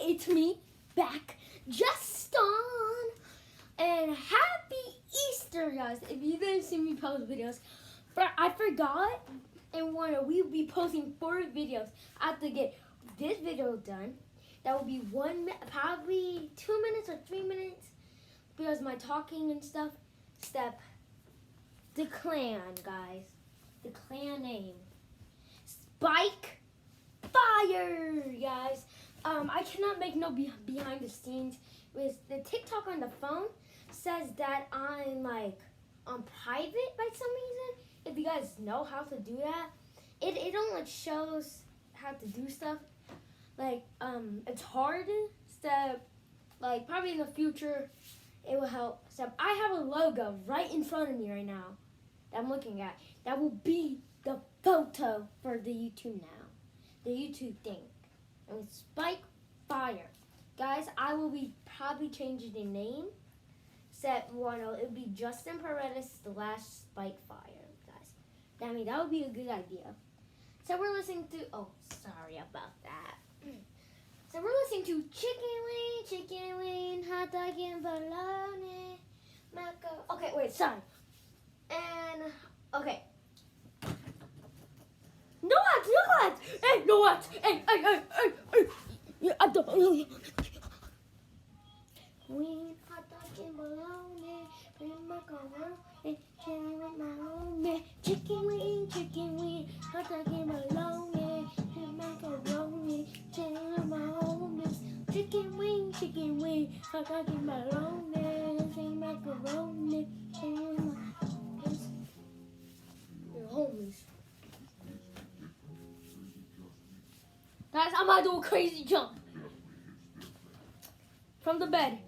it's me, back, Justin, and happy Easter, guys. If you didn't see me post videos, I forgot, and we'll be posting 4 videos. I have to get this video done. That will be probably 2 minutes or 3 minutes, because my talking and stuff. Step, the clan, guys. The clan name, Spike Fire, guys. I cannot make no behind the scenes. With the TikTok on the phone says that I'm like on private by some reason. If you guys know how to do that, it only like shows how to do stuff. Like it's hard. So like probably in the future it will help. So I have a logo right in front of me right now that I'm looking at. That will be the photo for the YouTube now. The YouTube thing. And it's Spike Fire. Guys, I will be probably changing the name. It will be Justin Paredes / Spike Fire, guys. I mean, that would be a good idea. So we're listening to, oh, sorry about that. So we're listening to Chicken Wing, Hot Dog and Bologna, Maco. Okay, wait, sorry. And, okay. No what? Hey, no what? Hey. I don't know. Wing, hot dog and bologna, and macaroni, chilling with my homie. Chicken wing, hot dog and bologna, and macaroni, chilling with my homies. Chicken wing, hot dog and bologna, and macaroni, chilling with my homies. Your homies. Guys, I'm about to do a crazy jump from the bed.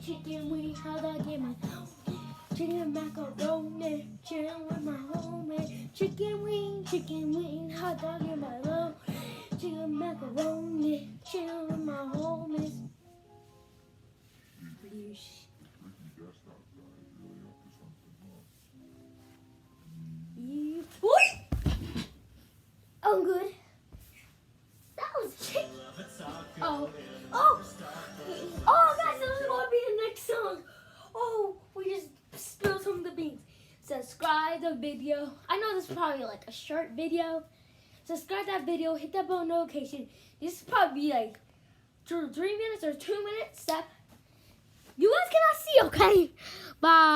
Chicken wing, hot dog in my chicken macaroni, chillin' with my homie. Chicken wing, hot dog in my low, chicken macaroni, chillin' with my homies. I'm good. That was chicken. Oh, guys, this is going to be the next song. Oh, we just spilled some of the beans. Subscribe the video. I know this is probably like a short video. Subscribe that video. Hit that bell notification. This will probably be like 3 minutes or 2 minutes. You guys cannot see, okay? Bye.